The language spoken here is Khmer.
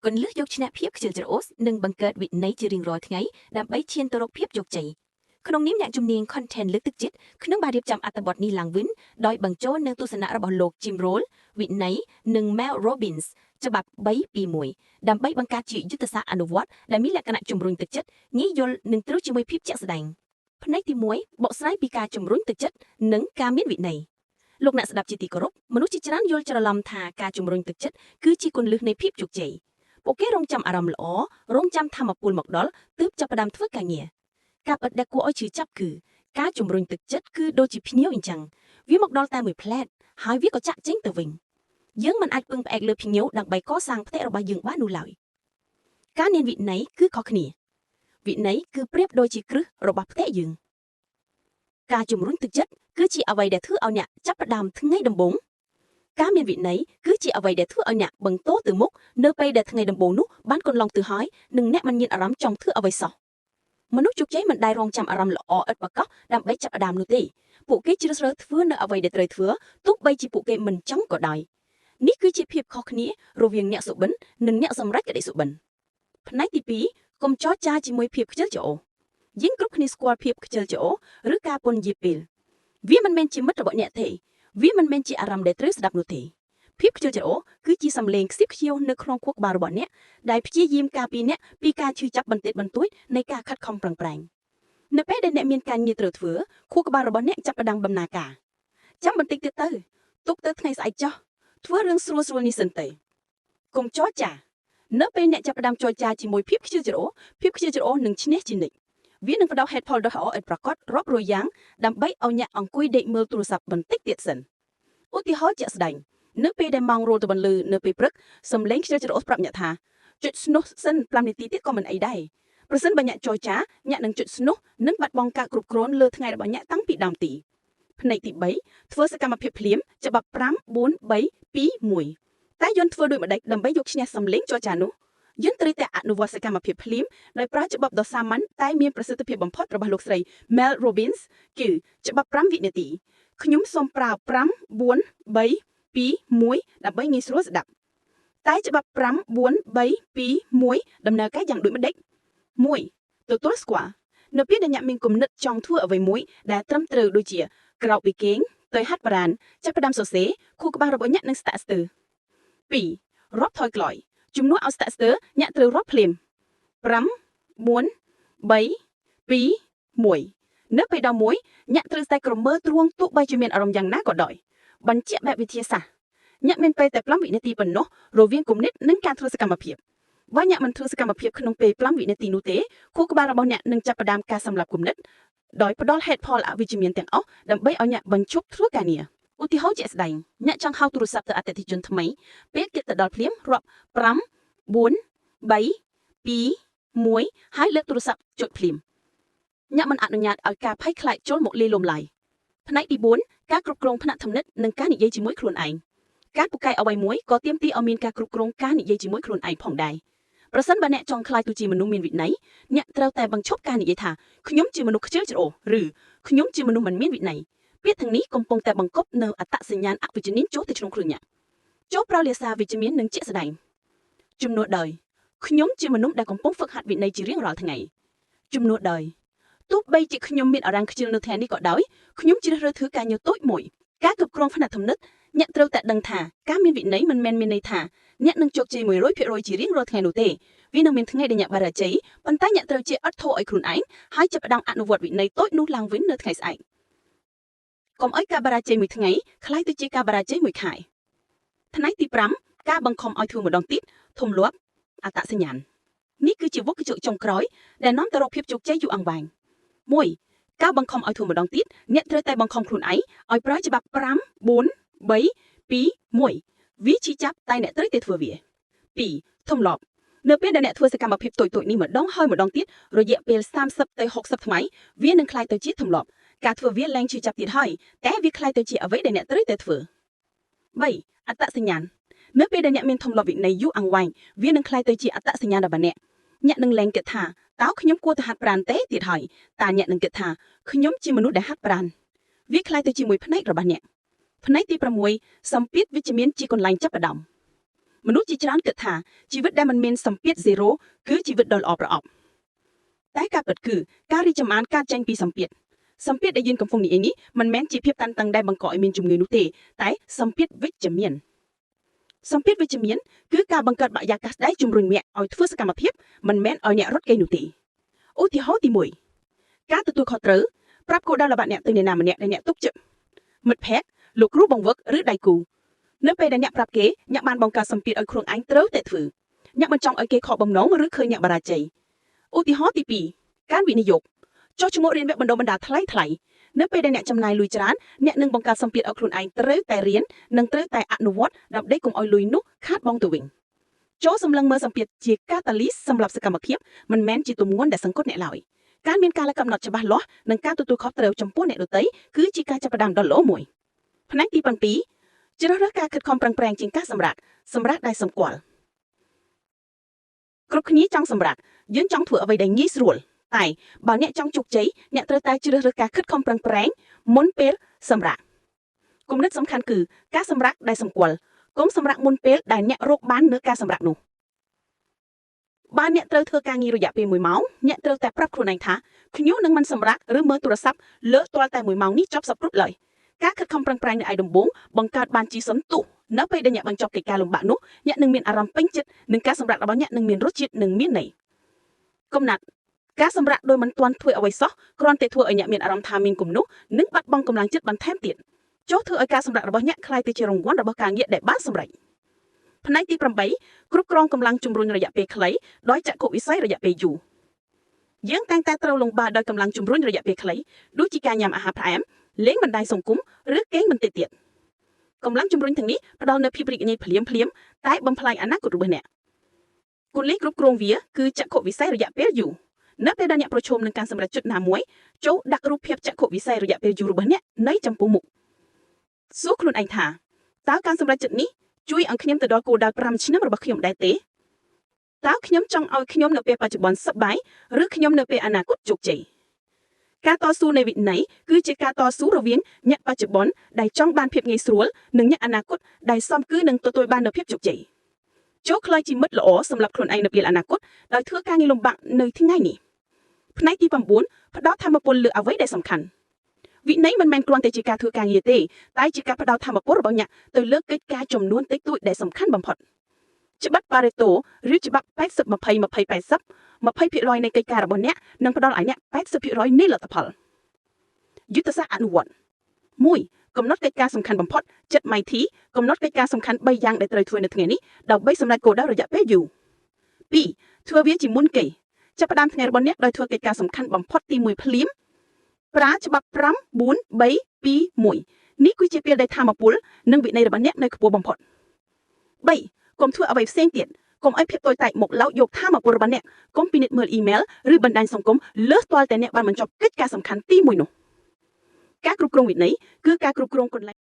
គន្លឹះយកឈ្នះភាពខ្ជិលច្រអូសនិងបង្កើតវិន័យជារៀងរាល់ថ្ងៃដើម្បីឈានទៅរកភាពជោគជ័យក្នុងនាមអ្នកជំនាញ content លើកទឹកចិត្តក្នុងបានរៀបចំអត្ថបទនេះឡើងវិញដោយបញ្ចូលនូវទស្សនៈរបស់លោក Jim Rohn វិន័យនិង Mel Robbins ច្បាប់321ដើម្បីបង្កើតជាយុទ្ធសាស្ត្រអនុវត្តដែលមានលក្ខណៈជំរុញទឹកចិត្តងាយយល់និងត្រូវជាមួយភាពជាក់ស្ដែងផ្នែកទី1បកស្រាយពីការជំរុញទឹកចិត្តនិងការមានវិន័យលោកអ្នកស្ដាប់ជាទីគោរពមនុស្សជាច្រើនយល់ច្រឡំថាការជំរុញទឹកចិត្តគឺជាគន្លឹះនៃភាពជោគជ័យពួកគេរងចាំអារម្មណ៍ល្អរងចាំធម៌ពលមកដល់ទើបចាប់ផ្ដើមធ្វើការងារការពិតដែលគួរឲ្យជឿចាប់គឺការជំរុញទឹកចិត្តគឺដូចជាភ្ញៀវអញ្ចឹងវាមកដល់តែមួយផ្លែតហើយវាក៏ចាក់ចេញទៅវិញយើងមិនអាចពឹងផ្អែកលើភ្ញៀវដើម្បីកសាងផ្ទៃរបស់យើងបាននោះឡើយការមានវិន័យគឺខុសគ្នាវិន័យគឺប្រៀបដូចជាគ្រឹះរបស់ផ្ទៃយើងការជំរុញទឹកចិត្តគឺជាអ្វីដែលធ្វើឲ្យអ្នកចាប់ផ្ដើមថ្ងៃដំបូងការមានវិន័យគឺជាអ្វីដែលធ្វើឲ្យអ្នកបន្តទៅមុខនៅពេលដែលថ្ងៃដំបូងនោះបានកន្លងទៅហើយនិងអ្នកមិនមានអារម្មណ៍ចង់ធ្វើអ្វីសោះមនុស្សជោគជ័យមិនដែលរងចាំអារម្មណ៍ល្អឥតប្រកបដើម្បីចាប់ផ្ដើមនោះទេពួកគេជ្រើសរើសធ្វើនៅអ្វីដែលត្រូវធ្វើទោះបីជាពួកគេមិនចង់ក៏ដោយនេះគឺជាភាពខុសគ្នារវាងអ្នកសុបិននិងអ្នកសម្រេចក្តីសុបិនផ្នែកទី2កុំចរចាជាមួយភាពខ្ជិលច្រអូសយើងគ្រប់គ្នាស្គាល់ភាពខ្ជិលច្រអូសឬការពន្យាពេលវាមិនមែនជាមិត្តរបស់អ្នកទេវាមិនមែនជាអារម្មណ៍ដែលត្រូវស្ដាប់នោះទេភាពខ្ជិលច្រអូសគឺជាសំឡេងខ្សៀបខ្ជាវនៅក្នុងខួរក្បាលរបស់អ្នកដែលព្យាយាមការពារអ្នកពីការឈឺចាប់បន្តិចបន្តួចនៃការខិតខំប្រឹងប្រែងនៅពេលដែលអ្នកមានការងារត្រូវធ្វើខួរក្បាលរបស់អ្នកចាប់ផ្ដើមដំណើរការចាំបន្តិចទៀតទៅទុកទៅថ្ងៃស្អែកចុះធ្វើរឿងស្រួលនេះសិនទៅកុំចរចានៅពេលអ្នកចាប់ផ្ដើមចរចាជាមួយភាពខ្ជិលច្រអូសនឹងឈ្នះជានិច្ចវានឹងផ្ដល់ហេតុផលដ៏ល្អឥតប្រាកដរាប់រយយ៉ាងដើម្បីឲ្យអ្នកអង្គុយដេកមើលទូរស័ព្ទបន្តិចទៀតសិនឧទាហរណ៍ជាក់ស្ដែងនៅពេលដែលម៉ោងរោលទៅបន្លឺនៅពេលព្រឹកសំឡេងខ្ជិលច្រអូសប្រាប់អ្នកថាចុចស្នោះសិន5នាទីទៀតក៏មិនអីដែរប្រសិនបើអ្នកចរចាអ្នកនឹងចុចស្នោះនិងបាត់បង់ការគ្រប់គ្រងលើថ្ងៃរបស់អ្នកតាំងពីដើមទីផ្នែកទី3ធ្វើសកម្មភាពភ្លាមច្បាប់5 4 3 2 1តែយន្តធ្វើដូចម្ដេចដើម្បីយកឈ្នះសំឡេងចរចានោះយើងត្រូវតែអនុវត្តសកម្មភាពភ្លាមដោយប្រើច្បាប់ដ៏សាមញ្ញតែមានប្រសិទ្ធភាពបំផុតរបស់លោកស្រី Mel Robbins គឺច្បាប់5វិនាទីខ្ញុំសូមប្រើ5 4 3 2 1ដើម្បីងាយស្រួលស្ដាប់តែច្បាប់5 4 3 2 1ដំណើរការយ៉ាងដូចម្ដេច1ទទួលស្គាល់នៅពេលដែលអ្នកមានគំនិតចង់ធ្វើអ្វីមួយដែលត្រឹមត្រូវដូចជាក្រោកពីគេងទៅហាត់ប្រាណចាប់ផ្ដើមសរសេរខួរក្បាលរបស់អ្នកនឹងស្ទាក់ស្ទើរ2រាប់ថយក្រោយជំនួសឲ្យស្ទាក់ស្ទើរអ្នកត្រូវរាប់ភ្លាម5 4 3 2 1នៅពេលដល់1អ្នកត្រូវតែក្រមើលទ្រូងទោះបីជាមានអារម្មណ៍យ៉ាងណាក៏ដោយបញ្ជាក់បែបវិទ្យាសាស្ត្រអ្នកមានពេលតែ5វិនាទីប៉ុណ្ណោះរវាងគំនិតនិងការធ្វើសកម្មភាពបើអ្នកមិនធ្វើសកម្មភាពក្នុងពេល5វិនាទីនោះទេខួរក្បាលរបស់អ្នកនឹងចាប់ផ្ដើមការសម្លាប់គំនិតដោយផ្ដល់ហេតុផលអវិជ្ជមានទាំងអស់ដើម្បីឲ្យអ្នកបញ្ឈប់ធ្វើការងារឧទាហរណ៍ជាក់ស្ដែងអ្នកចង់ហៅទូរស័ព្ទទៅអតិថិជនថ្មីពេលគិតទៅដល់ភ្លាមរាប់5 4 3 2 1ហើយលើកទូរស័ព្ទចុចភ្លាមអ្នកមិនអនុញ្ញាតឲ្យការភ័យខ្លាចចូលមកលាយលំឡើយផ្នែកទី4ការគ្រប់គ្រងផ្នែកគំនិតនិងការនិយាយជាមួយខ្លួនឯងការពូកែអ្វីមួយក៏ទាមទារឲ្យមានការគ្រប់គ្រងការនិយាយជាមួយខ្លួនឯងផងដែរប្រសិនបើអ្នកចង់ក្លាយទៅជាមនុស្សមានវិន័យអ្នកត្រូវតែបញ្ឈប់ការនិយាយថាខ្ញុំជាមនុស្សខ្ជិលច្រអូសឬខ្ញុំជាមនុស្សមិនមានវិន័យពាក្យទាំងនេះកំពុងតែបង្កប់នៅអត្តសញ្ញាណអវិជ្ជមានចូលទៅក្នុងខ្លួនអ្នកចូលប្រើលាសាវិជ្ជមាននិងជាក់ស្ដែងជំនួសដោយខ្ញុំជាមនុស្សដែលកំពុងហ្វឹកហាត់វិន័យជារៀងរាល់ថ្ងៃជំនួសដោយទោះបីជាខ្ញុំមានអារម្មណ៍ខ្ជិលនៅថ្ងៃនេះក៏ដោយខ្ញុំជ្រើសរើសធ្វើការងារតូចមួយការគ្រប់គ្រងផ្នែកគំនិតអ្នកត្រូវតែដឹងថាការមានវិន័យមិនមែនមានន័យថាអ្នកនឹងជោគជ័យ 100% ជារៀងរាល់ថ្ងៃនោះទេវានឹងមានថ្ងៃដែលអ្នកបរាជ័យប៉ុន្តែអ្នកត្រូវជាអត់ធោឲ្យខ្លួនឯងហើយចាប់ផ្ដើមអនុវត្តវិន័យតូចនោះឡើងវិញនៅថ្ងៃស្អែកកុំឲ្យការបរាជ័យមួយថ្ងៃคล้ายទៅជាការបរាជ័យមួយខែផ្នែកទី5ការបង្ខំឲ្យធ្វើម្ដងទៀតធំលាប់អត្តសញ្ញាណនេះគឺជាវគ្គចុងក្រោយដែលនាំទៅរកភាពជោគជ័យយូរអង្វែង1ការបង្ខំឲ្យធ្វើម្ដងទៀតអ្នកត្រូវតែបង្ខំខ្លួនឯងឲ្យប្រើច្បាប់5 4 3 2 1វាជាចាប់តែអ្នកត្រូវតែធ្វើវា2ធំលាប់នៅពេលដែលអ្នកធ្វើសកម្មភាពតូចៗនេះម្ដងហើយម្ដងទៀតរយៈពេល30ទៅ60ថ្ងៃវានឹងក្លាយទៅជាទម្លាប់ការធ្វើវាឡើងជាចាប់ទៀតហើយតែវាក្លាយទៅជាអ្វីដែលអ្នកត្រូវតែធ្វើ3អត្តសញ្ញាណនៅពេលដែលអ្នកមានទម្លាប់វិន័យយូរអង្វែងវានឹងក្លាយទៅជាអត្តសញ្ញាណរបស់អ្នកនឹងលែងគិតថាតើខ្ញុំគួរទៅហាត់ប្រាណទេទៀតហើយតែអ្នកនឹងគិតថាខ្ញុំជាមនុស្សដែលហាត់ប្រាណវាក្លាយទៅជាមួយផ្នែករបស់អ្នកផ្នែកទី6សម្ពាធវិជ្ជមានជាកន្លែងចាប់ផ្ដើម មនុស្សជាច្រើនគិតថាជីវិតដែលមិនមានសម្ពាធ zero គឺជីវិតដ៏ល្អប្រអប់តែការពិតគឺការរីកចម្រើនកើតចេញពីសម្ពាធដែលយើងកំពុងនិយាយនេះមិនមែនជាភាពតានតឹងដែលបង្កឲ្យមានជំងឺនោះទេតែសម្ពាធវិជ្ជមានគឺការបង្កើតបរិយាកាសដែលជំរុញអ្នកឲ្យធ្វើសកម្មភាពមិនមែនឲ្យអ្នករត់គេនោះទេឧទាហរណ៍ទី1ការទទួលខុសត្រូវប្រាប់គោលដៅរបស់អ្នកទៅអ្នកណាម្នាក់ដែលអ្នកទុកចិត្តមិត្តភ័ក្តិលោកគ្រូបង្វឹកឬដៃគូនៅពេលដែលអ្នកប្រាប់គេអ្នកបានបង្កើតសម្ពាធឲ្យខ្លួនឯងត្រូវតែធ្វើអ្នកមិនចង់ឲ្យគេខកបំណងឬឃើញអ្នកបរាជ័យឧទាហរណ៍ទី2ការវិនិយោគចុះឈ្មោះរៀនវគ្គបណ្ដុះបណ្ដាលថ្លៃនៅពេលដែលអ្នកចំណាយលុយច្រើនអ្នកនឹងបង្កើតសម្ពាធឲ្យខ្លួនឯងត្រូវតែរៀននិងត្រូវតែអនុវត្តដើម្បីកុំឲ្យលុយនោះខាតបង់ទៅវិញចូលសម្លឹងមើលសម្ពាធជាកាតាលីសសម្រាប់សកម្មភាពមិនមែនជាទម្ងន់ដែលសង្កត់អ្នកឡើយការមានការកំណត់ច្បាស់លាស់និងការទទួលខុសត្រូវចំពោះអ្នកដទៃគឺជាការចាប់ផ្ដើមដ៏ល្អមួយផ្នែកទី7ជ្រើសរើសការខិតខំប្រឹងប្រែងជាងការសម្រាកដែលសម្គាល់គ្រប់គ្នាចង់សម្រាកយើងចង់ធ្វើអ្វីដែលងាយស្រួលតែបើអ្នកចង់ជោគជ័យអ្នកត្រូវតែជ្រើសរើសការខិតខំប្រឹងប្រែងមុនពេលសម្រាកគំនិតសំខាន់គឺការសម្រាកដែលសម្គាល់កុំសម្រាកមុនពេលដែលអ្នករកបាននៅការសម្រាកនោះបើអ្នកត្រូវធ្វើការងាររយៈពេល1ម៉ោងអ្នកត្រូវតែប្រាប់ខ្លួនឯងថាខ្ញុំនឹងមិនសម្រាកឬមើលទូរស័ព្ទលើទាល់តែ1ម៉ោងនេះចប់សព្វគ្រប់ឡើយការខិតខំប្រឹងប្រែងនៅឯដំបូងបង្កើតបានជាសន្ទុះនៅពេលដែលអ្នកបញ្ចប់កិច្ចការលំបាកនោះអ្នកនឹងមានអារម្មណ៍ពេញចិត្តនិងការសម្រាករបស់អ្នកនឹងមានរសជាតិនិងមានន័យកំណាត់ការសម្រាកដោយមិនទាន់ធ្វើអ្វីសោះគ្រាន់តែធ្វើឲ្យអ្នកមានអារម្មណ៍ថាមានគំនុះនិងបាត់បង់កម្លាំងចិត្តបន្ថែមទៀតចុះធ្វើឲ្យការសម្រាករបស់អ្នកក្លាយទៅជារង្វាន់របស់ការងារដែលបានសម្រេចផ្នែកទី8គ្រប់គ្រងកម្លាំងជំរុញរយៈពេលខ្លីដោយចក្ខុវិស័យរយៈពេលយូរយើងតែងតែត្រូវលង្បាដោយកម្លាំងជំរុញរយៈពេលខ្លីដូចជាការញ៉ាំអាហារផ្អែមលេងបណ្ដាញសង្គមឬគេងបន្តិចទៀតកម្លាំងជំរុញទាំងនេះផ្ដល់នូវភាពរីករាយភ្លាមតែបំផ្លាញអនាគតរបស់អ្នកគន្លឹះគ្រប់គ្រងវាគឺចក្ខុវិស័យរយៈពេលយូរនៅពេលដែលអ្នកប្រឈមនឹងការសម្រេចចិត្តណាមួយចូលដាក់រូបភាពចក្ខុវិស័យរយៈពេលយូររបស់អ្នកនៅចំពោះមុខសួរខ្លួនឯងថាតើការសម្រេចចិត្តនេះជួយឲ្យខ្ញុំទៅដល់គោលដៅ5ឆ្នាំរបស់ខ្ញុំដែរទេតើខ្ញុំចង់ឲ្យខ្ញុំនៅពេលបច្ចុប្បន្នសប្បាយឬខ្ញុំនៅពេលអនាគតជោគជ័យការតស៊ូនៃវិន័យគឺជាការតស៊ូរវាងអ្នកបច្ចុប្បន្នដែលចង់បានភាពងាយស្រួលនិងអ្នកអនាគតដែលសមគឺនឹងទទួលបាននូវភាពជោគជ័យចូលក្លាយជាមិត្តល្អសម្រាប់ខ្លួនឯងនៅពេលអនាគតដោយធ្វើការងារលំបាកនៅថ្ងៃនេះផ្នែកទី9ផ្ដោតថាមពលលើអ្វីដែលសំខាន់វិន័យមិនមែនគ្រាន់តែជាការធ្វើការងារទេតែជាការផ្ដោតថាមពលរបស់អ្នកទៅលើកិច្ចការចំនួនតិចតួចដែលសំខាន់បំផុតច្បាប់ Pareto ឬច្បាប់ 80-20-80 20% នៃកិច្ចការរបស់អ្នកនឹងផ្ដល់ឲ្យអ្នក 80% នៃលទ្ធផលយុទ្ធសាស្ត្រអនុវត្ត1កំណត់កិច្ចការសំខាន់បំផុតចិត្ត Mighty កំណត់កិច្ចការសំខាន់3យ៉ាងដែលត្រូវធ្វើនៅថ្ងៃនេះដើម្បីសម្រេចគោលដៅរយៈពេលយូរ2ធ្វើវាជាមុនគេចាប់ផ្ដើមថ្ងៃរបស់អ្នកដោយធ្វើកិច្ចការសំខាន់បំផុតទី1ភ្លាមប្រើច្បាប់5 4 3 2 1នេះគឺជាពេលដែលថាមពលនិងវិន័យរបស់អ្នកនៅខ្ពស់បំផុត3កុំធ្វើអ្វីផ្សេងទៀតកុំឲ្យភាពតូចតាចមកឡោកយកថាមពលរបស់អ្នកកុំពិនិត្យមើលអ៊ីមែលឬបណ្ដាញសង្គមលើសទាល់តែអ្នកបានបញ្ចប់កិច្ចការសំខាន់ទី1នោះការគ្រប់គ្រងវិន័យគឺការគ្រប់គ្រងកន្លែង